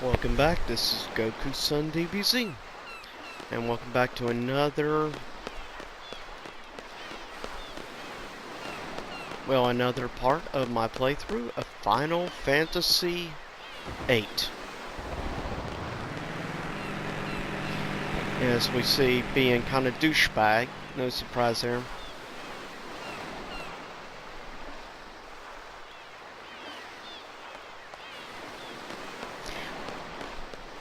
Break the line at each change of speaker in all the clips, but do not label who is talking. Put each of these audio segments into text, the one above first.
Welcome back, this is Goku's Son DBZ, and welcome back to another part of my playthrough of Final Fantasy VIII. As we see, being kind of douchebag, no surprise there.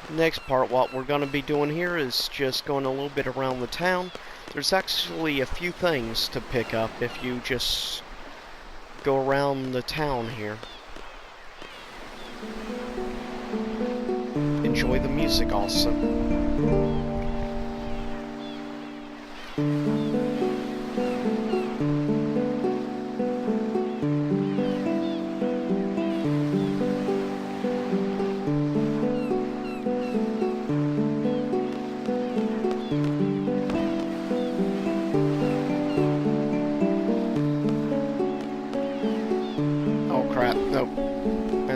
Next part, what we're going to be doing here is just going a little bit around the town. There's actually a few things to pick up if you just go around the town here. Enjoy the music also.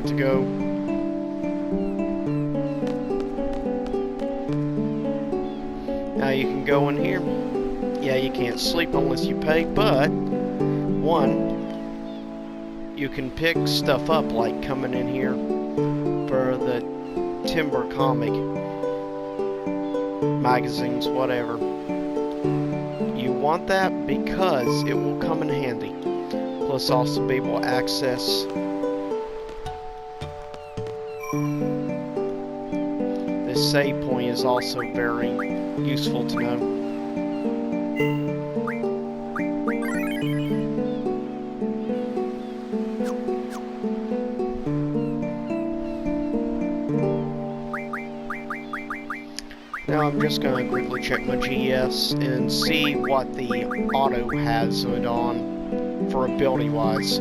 To go. Now you can go in here. Yeah, you can't sleep unless you pay, but one, you can pick stuff up like coming in here for the Timber comic magazines, whatever. You want that because it will come in handy. Plus also be able to access this save point is also very useful to know. Now I'm just going to quickly check my GS and see what the auto has it on for ability wise.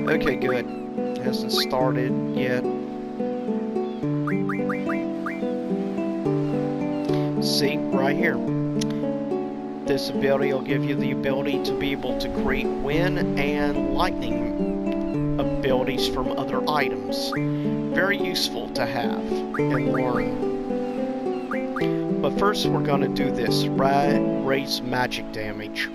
Okay, good. It hasn't started yet. See, right here. This ability will give you the ability to be able to create wind and lightning abilities from other items. Very useful to have and learn. But first we're going to do this, raise magic damage.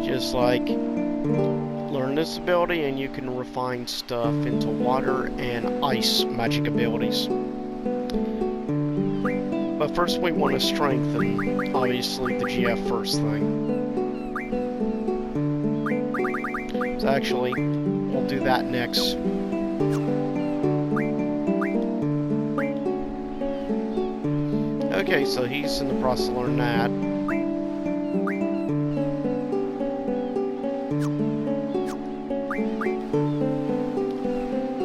Just like learn this ability and you can refine stuff into water and ice magic abilities. But first we want to strengthen, obviously, the GF first thing. So actually, we'll do that next. Okay, so he's in the process of learning that.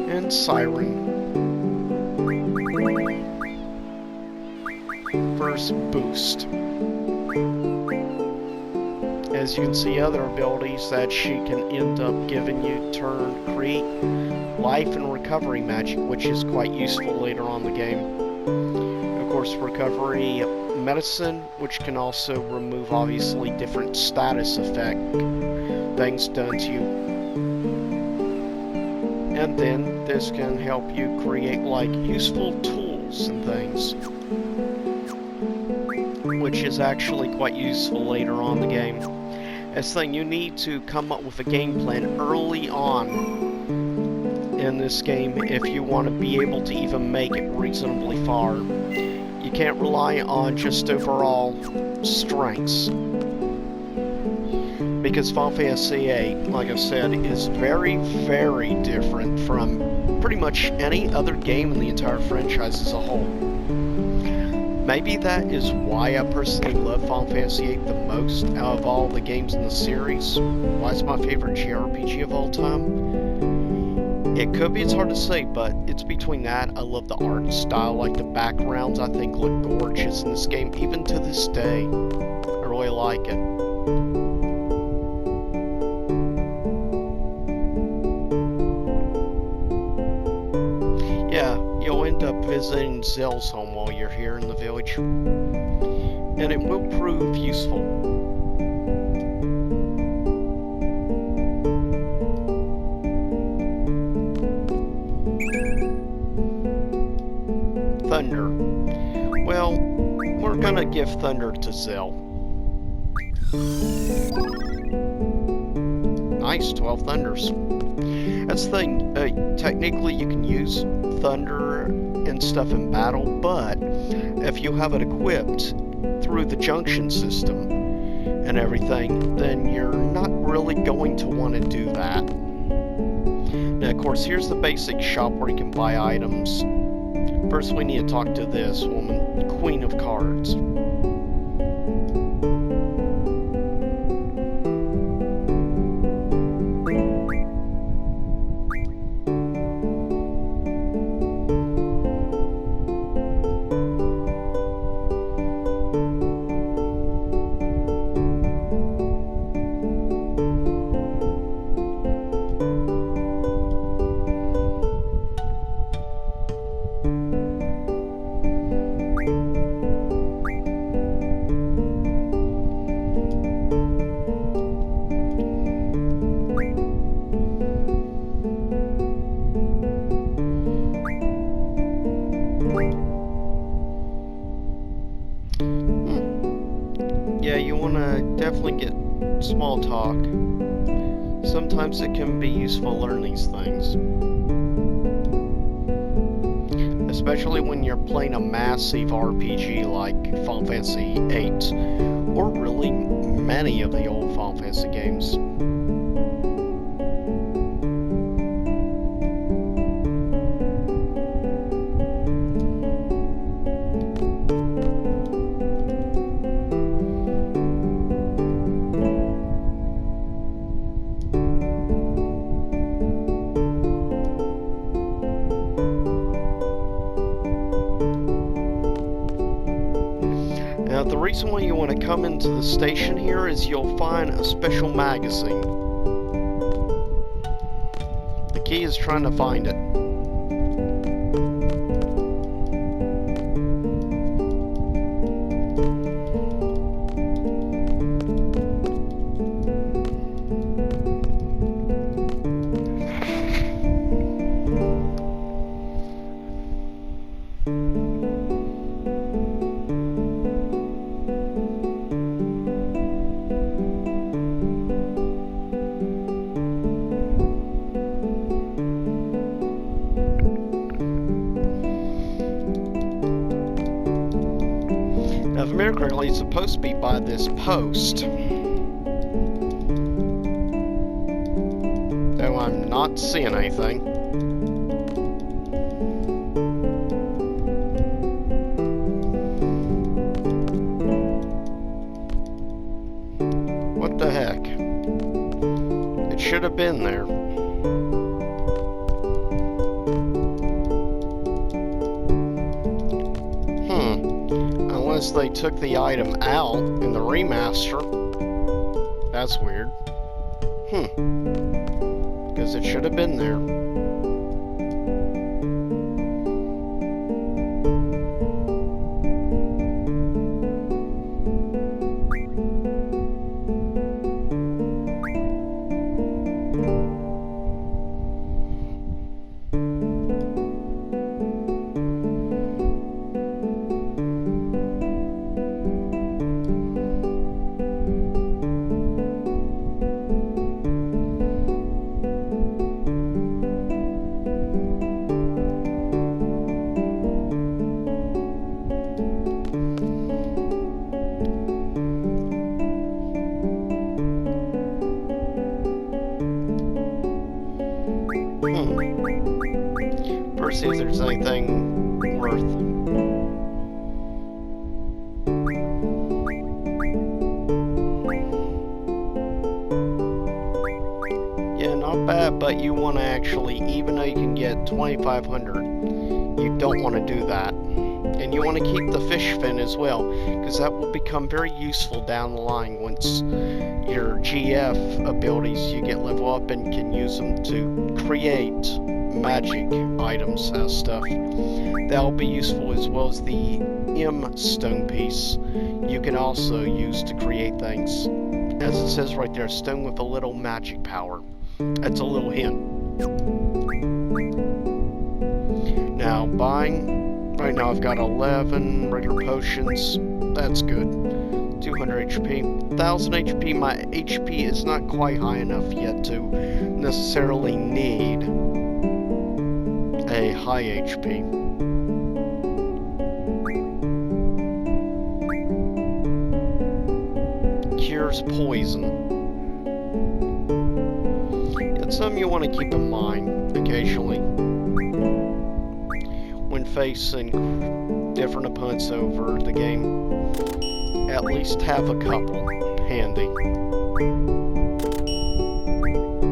And Siren. First boost. As you can see, other abilities that she can end up giving you create life and recovery magic, which is quite useful later on in the game. Of course, recovery medicine, which can also remove obviously different status effect things done to you. And then this can help you create like useful tools and things, which is actually quite useful later on in the game. As thing, you need to come up with a game plan early on in this game if you want to be able to even make it reasonably far. You can't rely on just overall strengths, because Final Fantasy VIII, like I said, is very, very different from pretty much any other game in the entire franchise as a whole. Maybe that is why I personally love Final Fantasy VIII the most out of all the games in the series. Why it's my favorite JRPG of all time. It could be, it's hard to say, but it's between that. I love the art style, like the backgrounds I think look gorgeous in this game, even to this day. I really like it. Yeah, you'll end up visiting Zell's home while you're here in the village, and it will prove useful. Thunder. Well, we're gonna give Thunder to Zell. Nice, 12 Thunders. That's the thing, technically you can use Thunder and stuff in battle, but if you have it equipped through the junction system and everything, then you're not really going to want to do that. Now, of course, here's the basic shop where you can buy items. First, we need to talk to this woman, Queen of Cards. Yeah, you want to definitely get small talk. Sometimes it can be useful to learn these things. Especially when you're playing a massive RPG like Final Fantasy VIII, or really many of the old Final Fantasy games. Now, the reason why you want to come into the station here is you'll find a special magazine. The key is trying to find it. Now, if I remember correctly, it's supposed to be by this post. Though I'm not seeing anything. What the heck? It should have been there. Unless they took the item out in the remaster. That's weird. Because it should have been there. First, see if there's anything worth. Yeah, not bad, but but you want to actually, even though you can get 2,500, you don't want to do that. And you want to keep the fish fin as well, because that will become very useful down the line once your GF abilities, you get level up and can use them to create magic items as stuff. That'll be useful, as well as the M stone piece you can also use to create things. As it says right there, stone with a little magic power. That's a little hint. Now, buying. Right now I've got 11 regular potions. That's good. 200 HP. 1000 HP. My HP is not quite high enough yet to necessarily need a high HP. Cures poison. It's something you want to keep in mind occasionally when facing different opponents over the game. At least have a couple handy,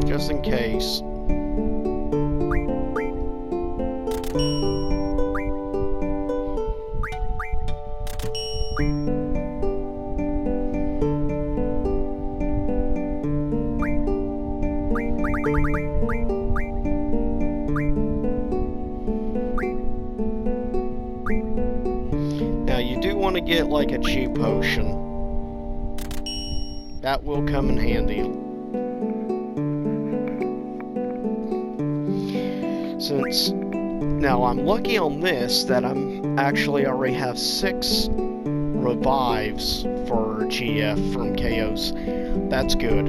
just in case. Want to get like a G potion. That will come in handy. Since now I'm lucky on this that I'm actually already have 6 revives for GF from KOs. That's good.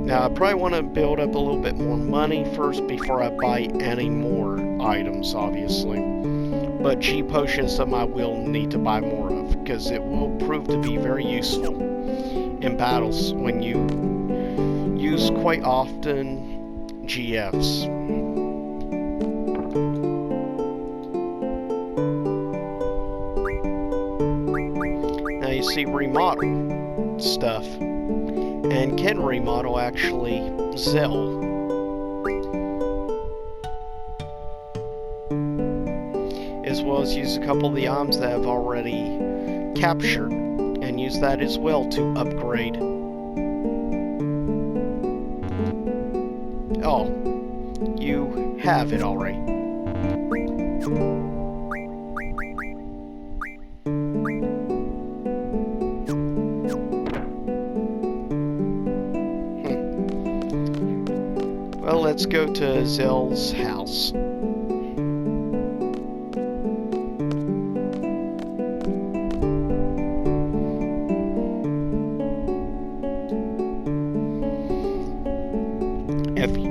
Now I probably want to build up a little bit more money first before I buy any more items, obviously. But G potion is something I will need to buy more of, because it will prove to be very useful in battles when you use quite often GFs. Now you see remodel stuff, and can remodel actually Zell. As well as use a couple of the items that I've already captured, and use that as well to upgrade. Oh, you have it already. Well, let's go to Zell's house.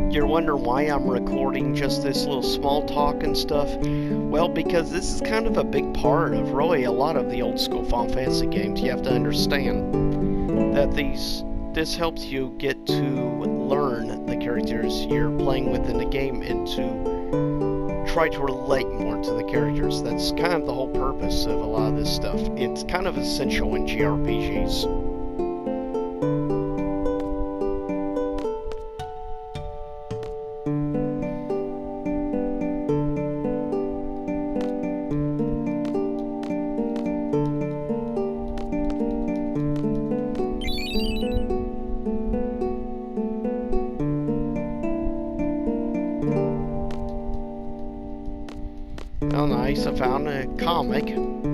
You're wondering why I'm recording just this little small talk and stuff? Well, because this is kind of a big part of really a lot of the old school Final Fantasy games. You have to understand that this helps you get to learn the characters you're playing with in the game and to try to relate more to the characters. That's kind of the whole purpose of a lot of this stuff. It's kind of essential in JRPGs. Oh, nice. I found a comic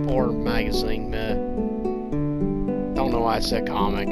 or magazine. Don't know why I said comic.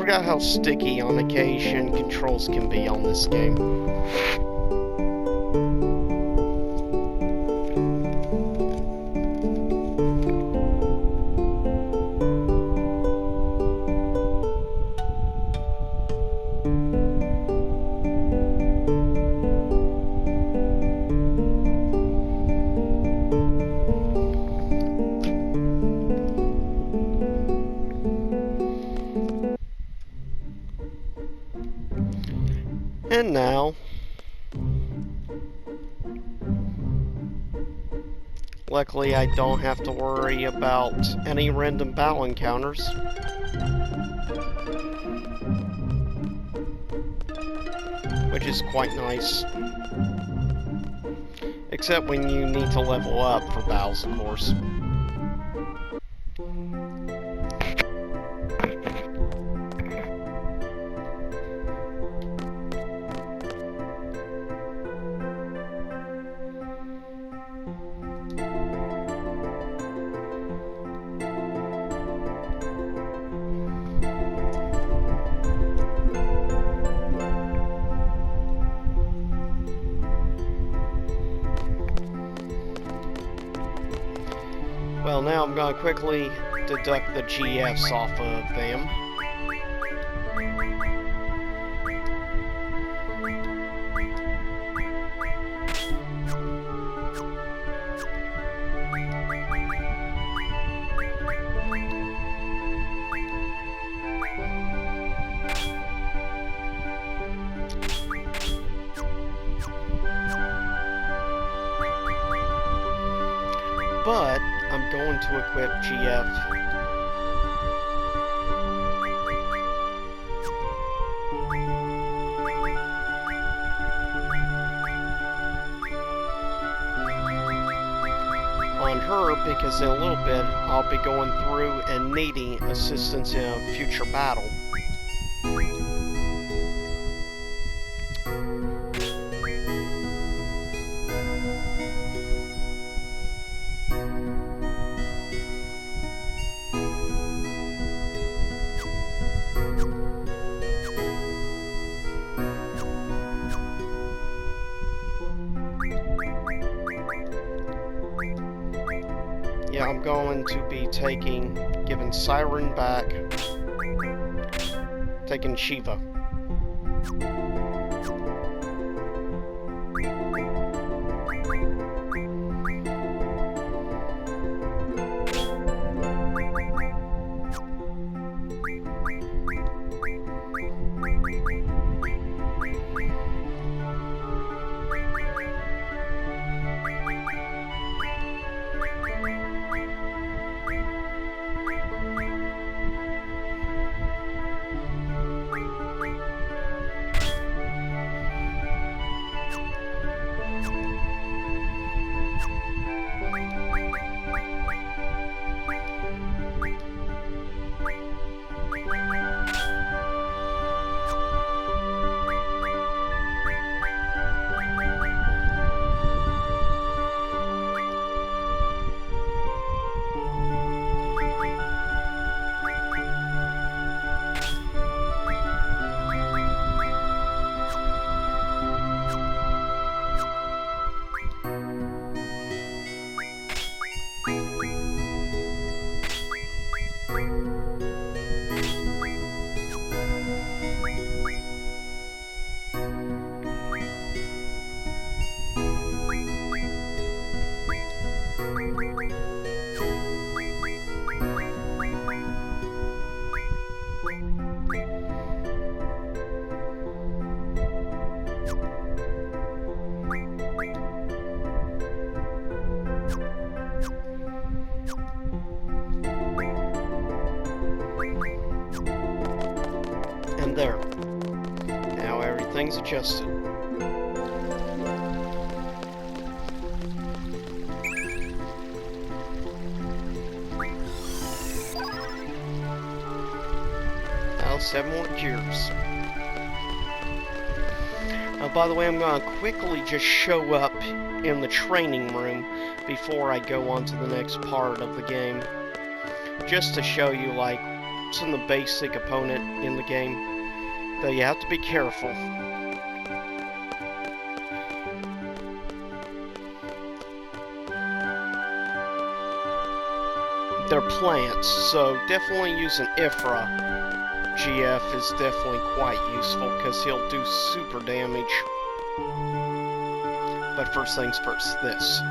forgot how sticky on occasion controls can be on this game. And now, luckily I don't have to worry about any random battle encounters. Which is quite nice. Except when you need to level up for battles, of course. Well, now I'm going to quickly deduct the GFs off of them. But I'm going to equip GF. On her, because in a little bit I'll be going through and needing assistance in a future battle. Yeah, I'm going to be giving Siren back, taking Shiva. And there. Now everything's adjusted. Now 7 more cures. By the way, I'm going to quickly just show up in the training room before I go on to the next part of the game. Just to show you, like, traps and the basic opponent in the game, though you have to be careful. They're plants, so definitely use an Ifra GF is definitely quite useful because he'll do super damage. But first things first, this.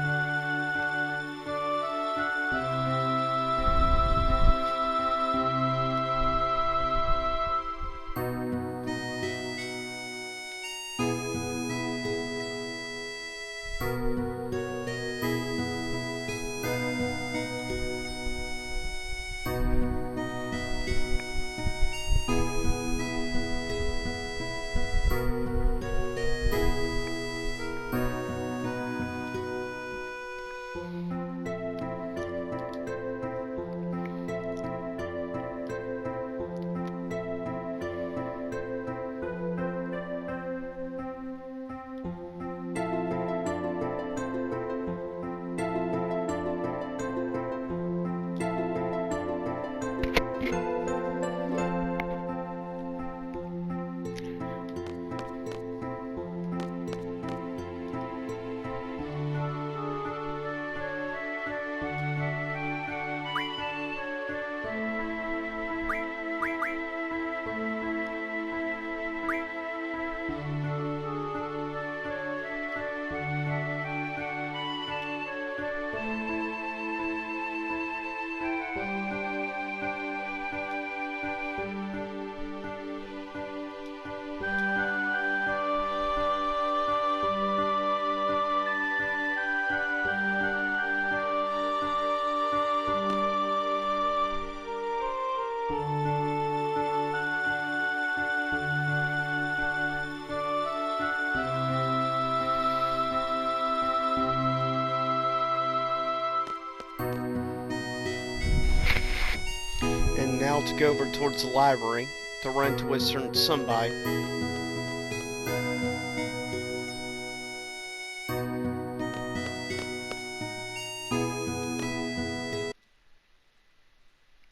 Now to go over towards the library to run to a certain somebody.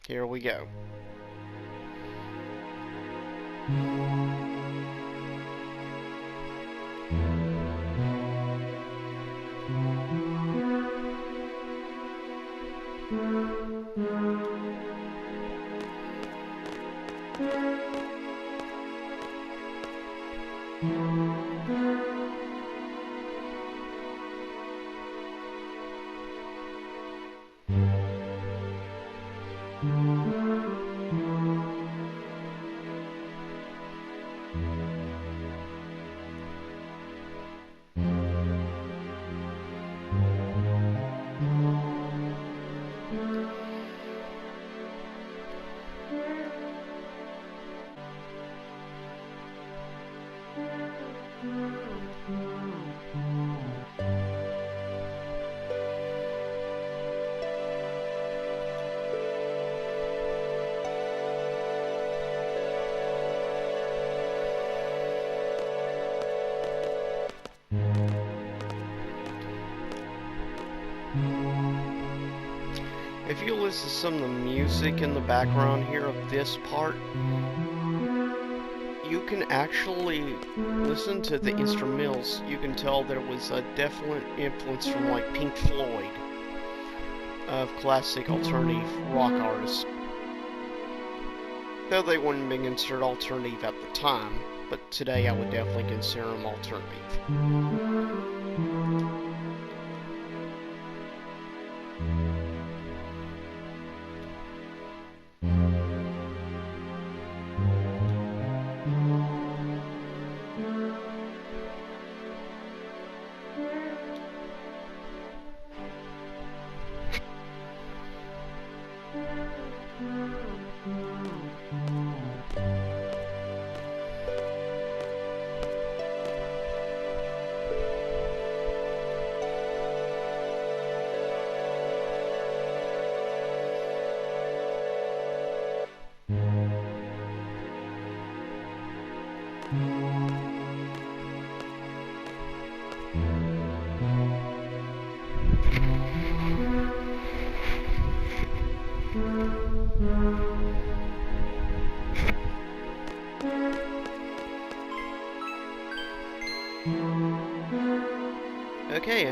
Here we go. If you listen to some of the music in the background here of this part, you can actually listen to the instrumentals. You can tell there was a definite influence from like Pink Floyd, of classic alternative rock artists. Though they wouldn't be considered alternative at the time, but today I would definitely consider them alternative.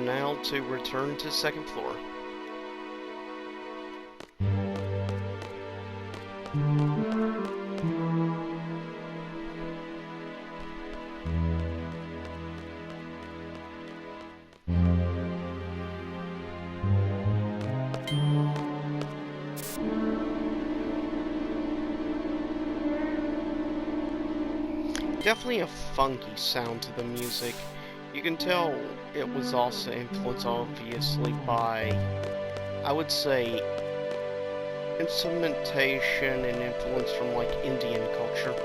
And now to return to second floor. Definitely a funky sound to the music. You can tell it was also influenced obviously by, I would say, instrumentation and influence from like Indian culture.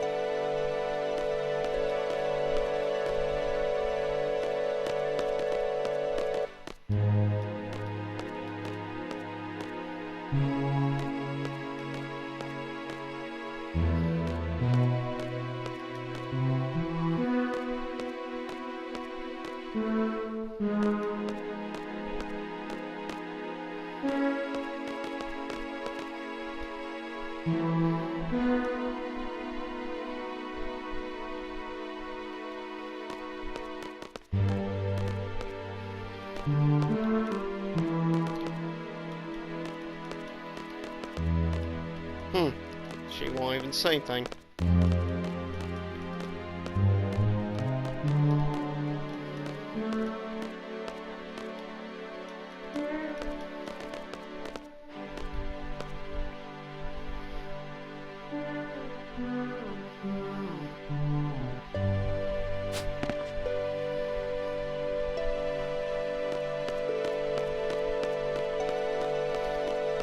She won't even say anything.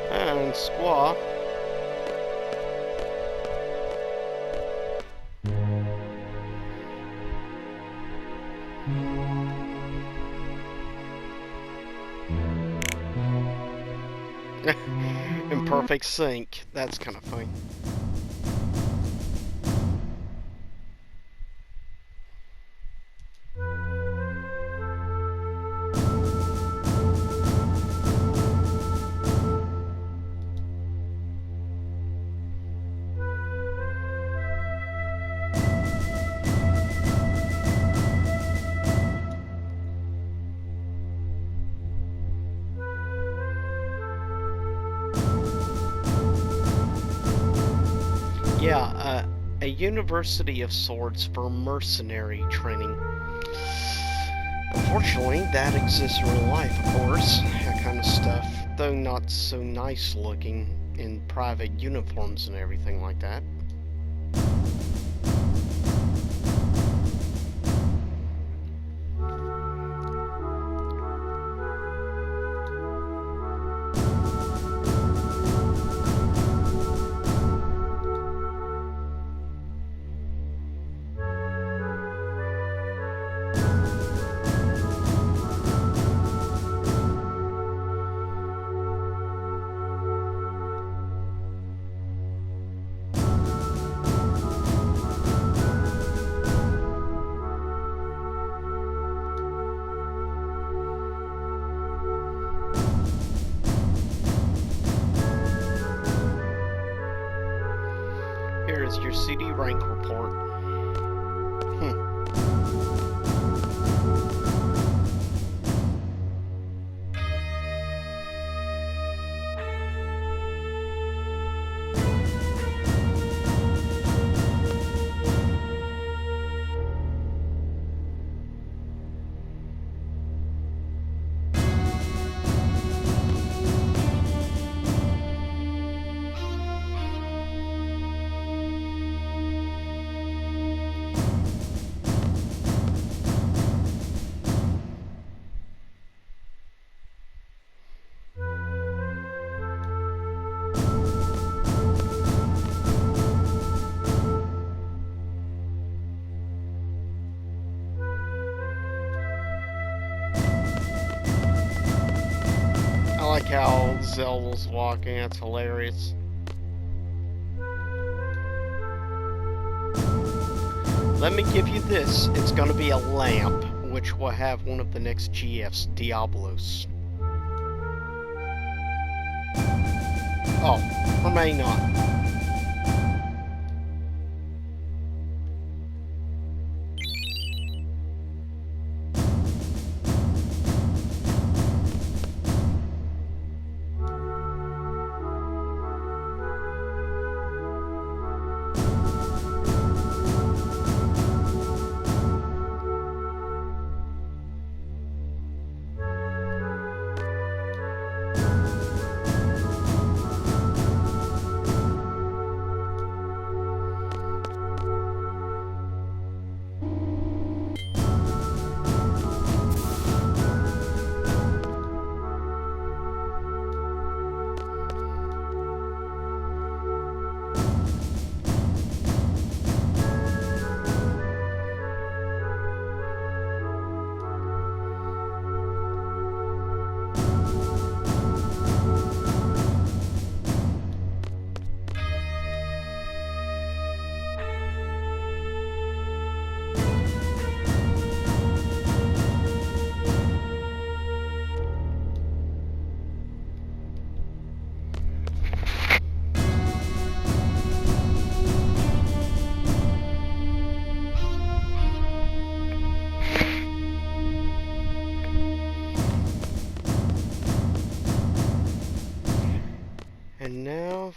And Squaw. In perfect sync. That's kind of funny. Yeah, a university of sorts for mercenary training. Unfortunately, that exists in real life, of course, that kind of stuff, though not so nice looking in private uniforms and everything like that. Here is your CD rank report. I like how Zelda's walking, that's hilarious. Let me give you this, it's gonna be a lamp, which will have one of the next GFs, Diablos. Oh, or may not.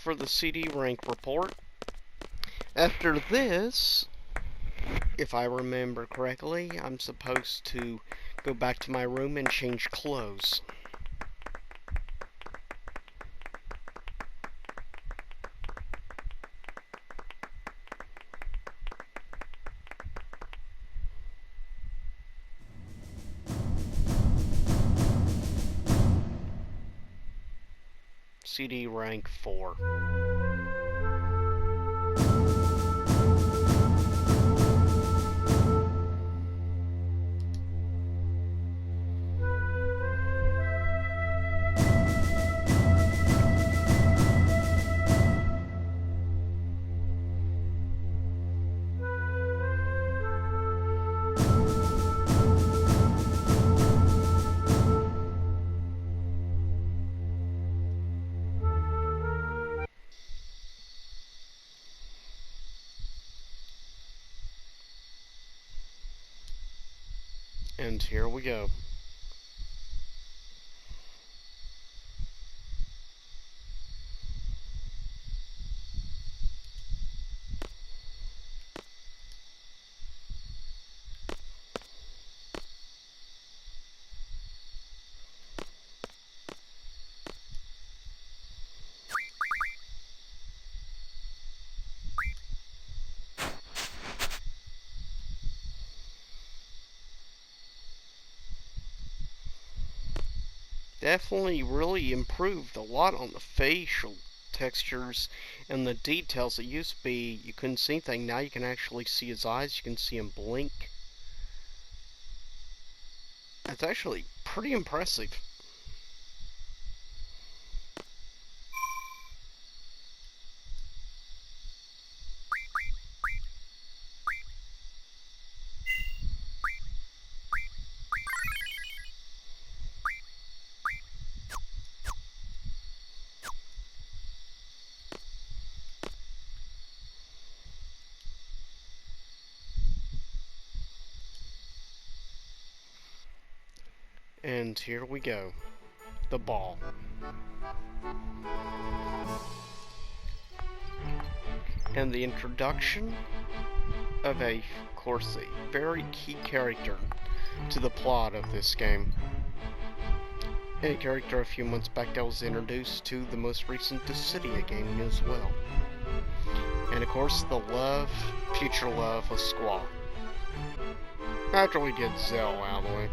for the CD rank report. After this, if I remember correctly, I'm supposed to go back to my room and change clothes. CD rank 4. And here we go. Definitely really improved a lot on the facial textures and the details. It used to be you couldn't see anything. Now you can actually see his eyes. You can see him blink. It's actually pretty impressive. And here we go. The ball. And the introduction of of course, a very key character to the plot of this game. A character a few months back that was introduced to the most recent Dissidia game as well. And of course, the future love of Squall. After we get Zell out of the way.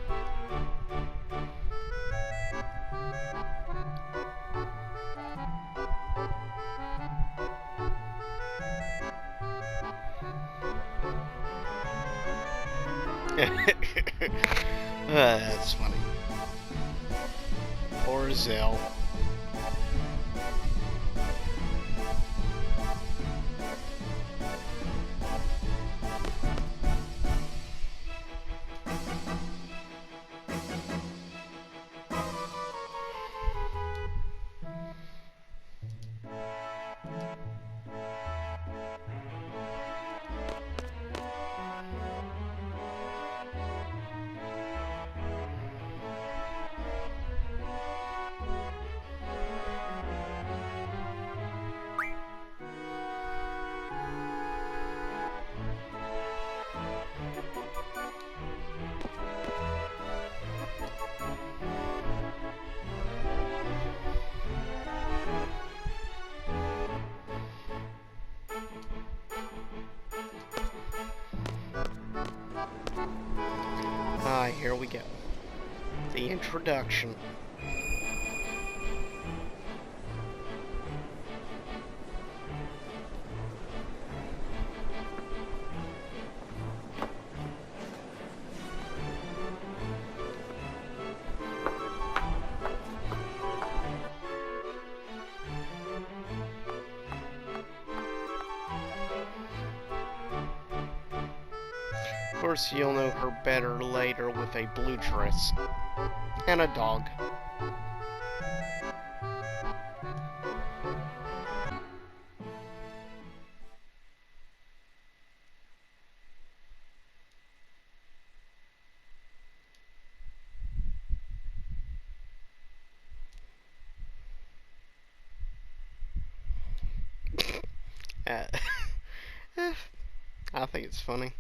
That's funny. Poor Zell. Here we go. The introduction. Of course, you'll know her better later with a blue dress and a dog. Uh, I think it's funny.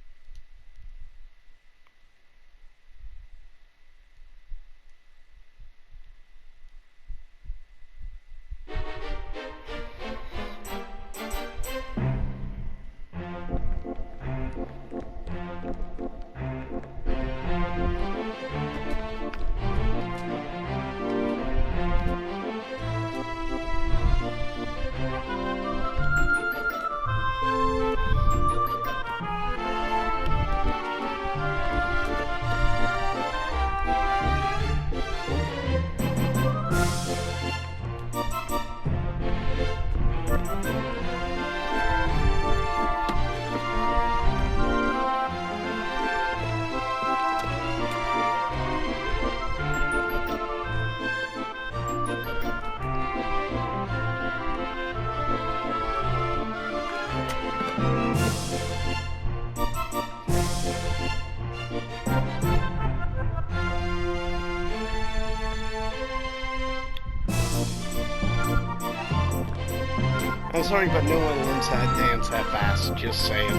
I'm sorry, but no one learns how to dance that fast, just saying.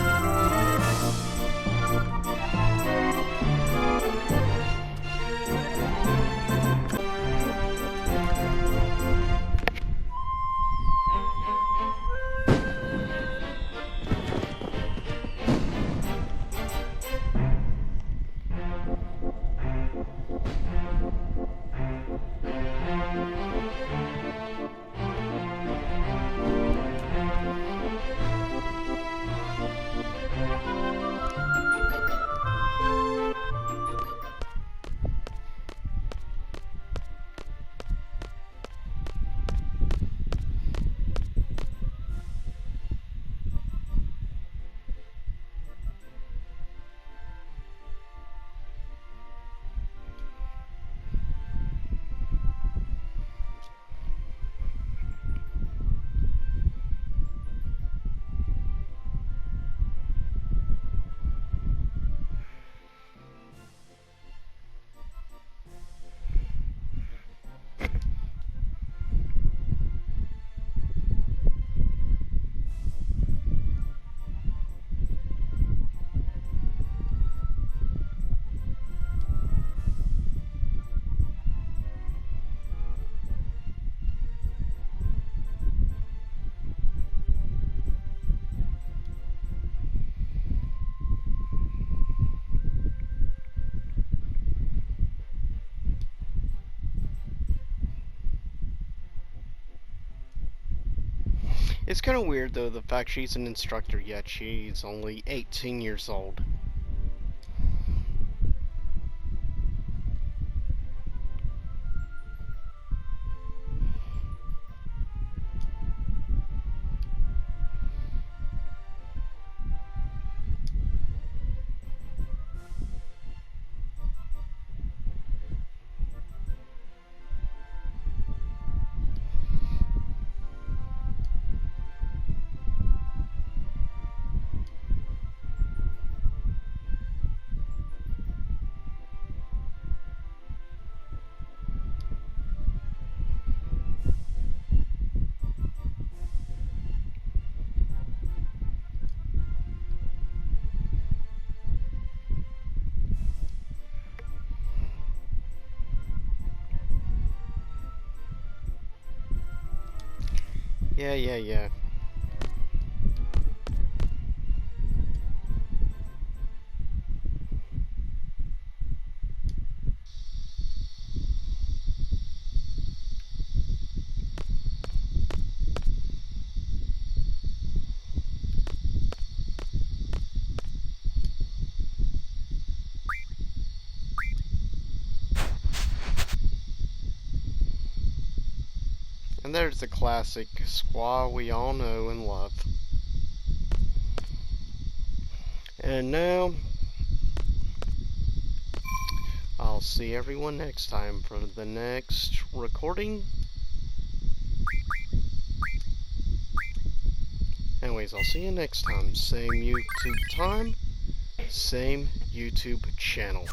It's kind of weird, though, the fact she's an instructor, yet she's only 18 years old. Yeah. And there's the classic squaw we all know and love. And now, I'll see everyone next time for the next recording. Anyways, I'll see you next time. Same YouTube time, same YouTube channel.